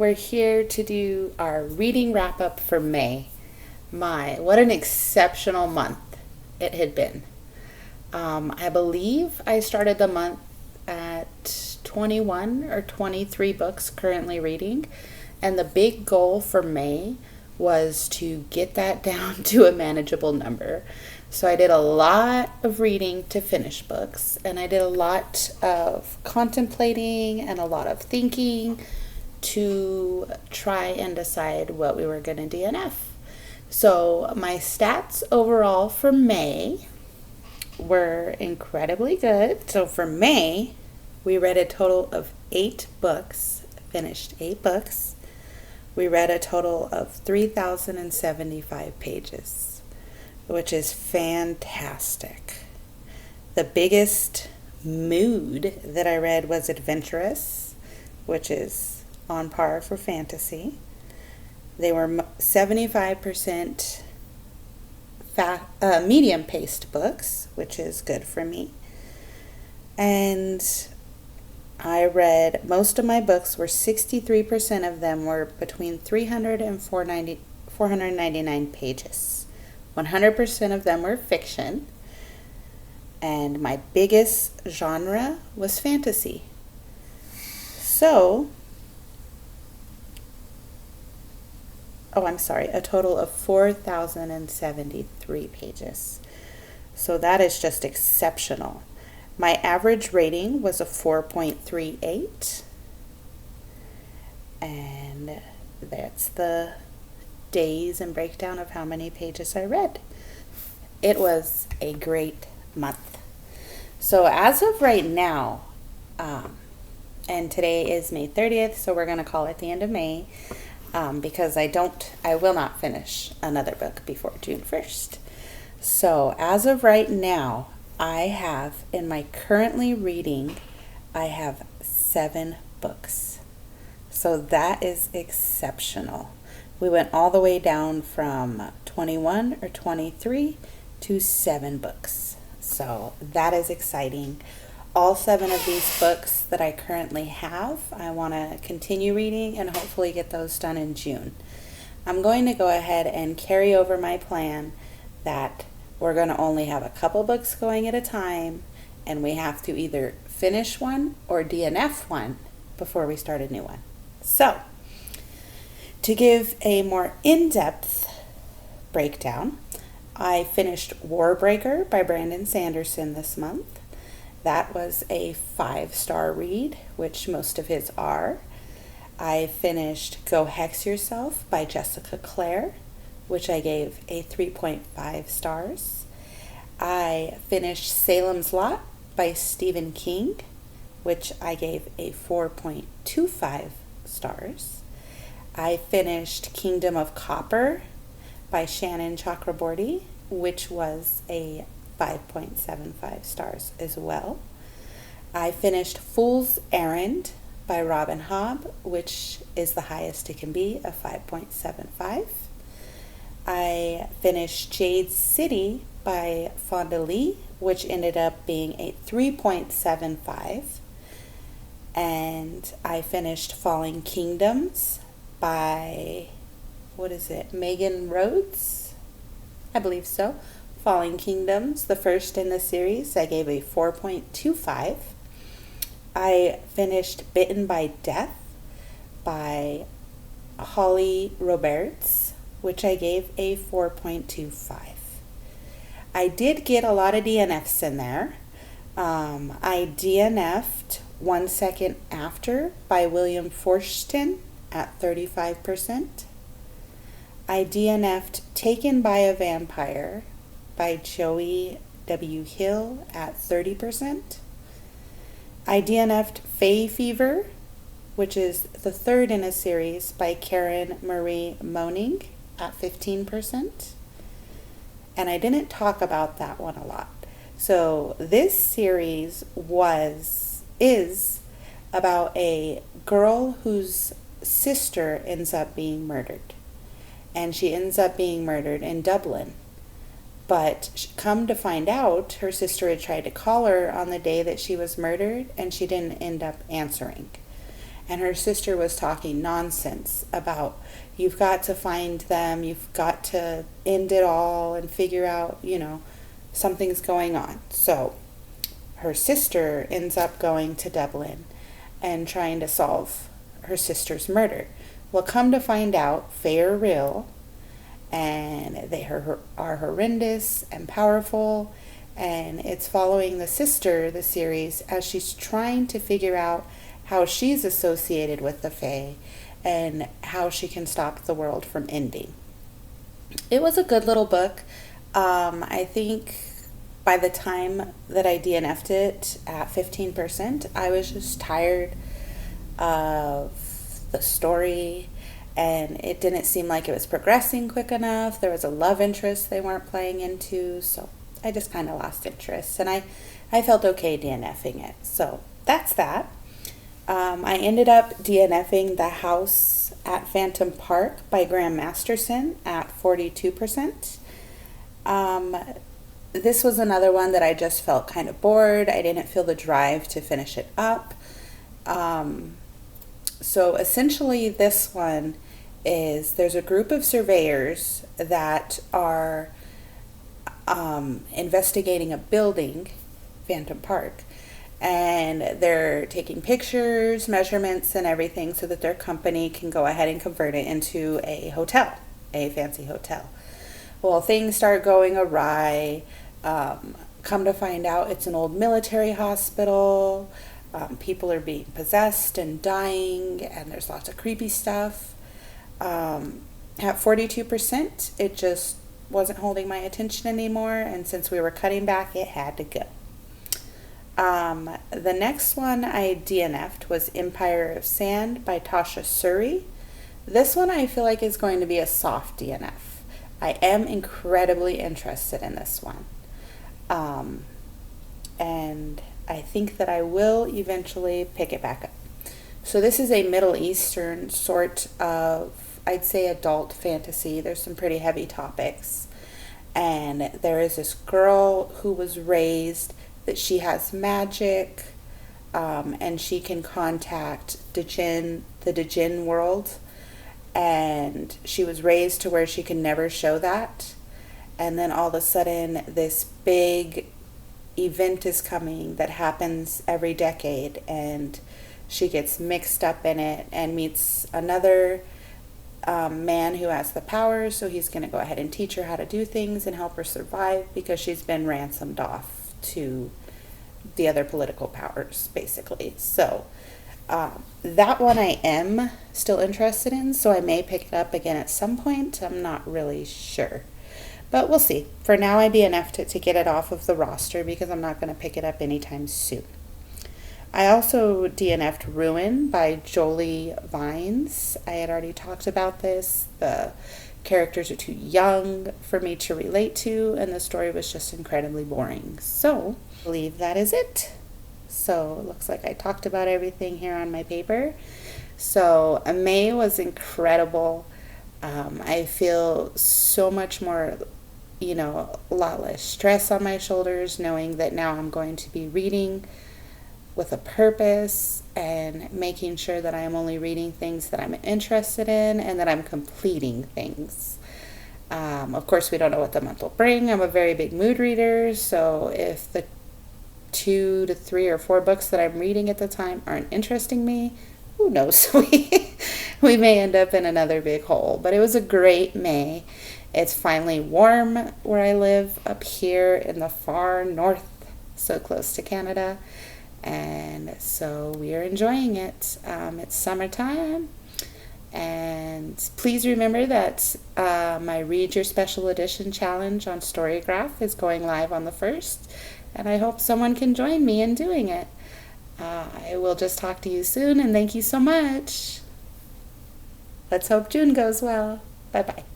we're here to do our reading wrap up for May. What an exceptional month it had been. I believe I started the month at 21 or 23 books currently reading, and the big goal for May was to get that down to a manageable number. So I did a lot of reading to finish books, and I did a lot of contemplating and a lot of thinking to try and decide what we were going to DNF. So my stats overall for May were incredibly good. So for May, we read a total of 8 books, finished 8 books. We read a total of 3,075 pages, which is fantastic. The biggest mood that I read was adventurous, which is on par for fantasy. They were 75% medium-paced books, which is good for me. And I read, most of my books were 63% of them were between 300 and 499 pages. 100% of them were fiction. And my biggest genre was fantasy. So, a total of 4,073 pages. So that is just exceptional. My average rating was a 4.38. And that's the days and breakdown of how many pages I read. It was a great month. So as of right now, and today is May 30th, so we're going to call it the end of May. Because I will not finish another book before June 1st. So as of right now, I have, in my currently reading, I have 7 books. So that is exceptional. We went all the way down from 21 or 23 to 7 books. So that is exciting. All 7 of these books that I currently have, I want to continue reading and hopefully get those done in June. I'm going to go ahead and carry over my plan that we're going to only have a couple books going at a time, and we have to either finish one or DNF one before we start a new one. So, to give a more in-depth breakdown, I finished Warbreaker by Brandon Sanderson this month. That was a 5-star read, which most of his are. I finished Go Hex Yourself by Jessica Clare, which I gave a 3.5 stars. I finished Salem's Lot by Stephen King, which I gave a 4.25 stars. I finished Kingdom of Copper by Shannon Chakraborty, which was a 5.75 stars as well. I finished Fool's Errand by Robin Hobb, which is the highest it can be, a 5.75. I finished Jade City by Fonda Lee, which ended up being a 3.75. And I finished Falling Kingdoms by, Megan Rhodes? I believe so. Falling Kingdoms, the first in the series, I gave a 4.25. I finished Bitten by Death by Holly Roberts, which I gave a 4.25. I did get a lot of DNFs in there. I DNF'd 1 Second After by William Forstchen at 35%. I DNF'd Taken by a Vampire by Joey W. Hill at 30%. I DNF'd Fae Fever, which is the 3rd in a series by Karen Marie Moning at 15%. And I didn't talk about that one a lot. So this series is about a girl whose sister ends up being murdered. And she ends up being murdered in Dublin. But come to find out, her sister had tried to call her on the day that she was murdered, and she didn't end up answering. and her sister was talking nonsense about, you've got to find them, you've got to end it all and figure out, something's going on. So her sister ends up going to Dublin and trying to solve her sister's murder. Well, come to find out, Fae are real, and they are horrendous and powerful, and it's following the sister, the series, as she's trying to figure out how she's associated with the Fae and how she can stop the world from ending. It was a good little book. I think by the time that I DNF'd it at 15%, I was just tired of the story, and it didn't seem like it was progressing quick enough. There was a love interest they weren't playing into, so I just kind of lost interest, and I felt okay DNFing it. So that's that. I ended up DNFing The House at Phantom Park by Graham Masterson at 42%. This was another one that I just felt kind of bored. I didn't feel the drive to finish it up. So essentially this one is, there's a group of surveyors that are investigating a building, Phantom Park, and they're taking pictures, measurements, and everything so that their company can go ahead and convert it into a hotel, a fancy hotel. Well, things start going awry. Come to find out, it's an old military hospital. People are being possessed and dying, and there's lots of creepy stuff. At 42%, it just wasn't holding my attention anymore, and since we were cutting back, it had to go. The next one I DNF'd was Empire of Sand by Tasha Suri. This one I feel like is going to be a soft DNF. I am incredibly interested in this one. And I think that I will eventually pick it back up. So this is a Middle Eastern sort of, I'd say, adult fantasy. There's some pretty heavy topics. And there is this girl who was raised that she has magic, and she can contact the Djinn world. And she was raised to where she can never show that. And then all of a sudden, this big event is coming that happens every decade, and she gets mixed up in it and meets another man who has the power, so he's going to go ahead and teach her how to do things and help her survive because she's been ransomed off to the other political powers, basically. So that one I am still interested in, so I may pick it up again at some point. I'm not really sure. But we'll see. For now, I DNF'd it to get it off of the roster because I'm not going to pick it up anytime soon. I also DNF'd Ruin by Jolie Vines. I had already talked about this. The characters are too young for me to relate to, and the story was just incredibly boring. So, I believe that is it. So, it looks like I talked about everything here on my paper. So, May was incredible. I feel so much more, a lot less stress on my shoulders, knowing that now I'm going to be reading with a purpose and making sure that I am only reading things that I'm interested in and that I'm completing things. Of course, we don't know what the month will bring. I'm a very big mood reader, so if the 2 to 3 or 4 books that I'm reading at the time aren't interesting me, who knows? We may end up in another big hole. But it was a great May. It's finally warm where I live up here in the far north, so close to Canada. And so we are enjoying it. It's summertime. And please remember that my Read Your Special Edition challenge on Storygraph is going live on the 1st. And I hope someone can join me in doing it. I will just talk to you soon, and thank you so much. Let's hope June goes well. Bye-bye.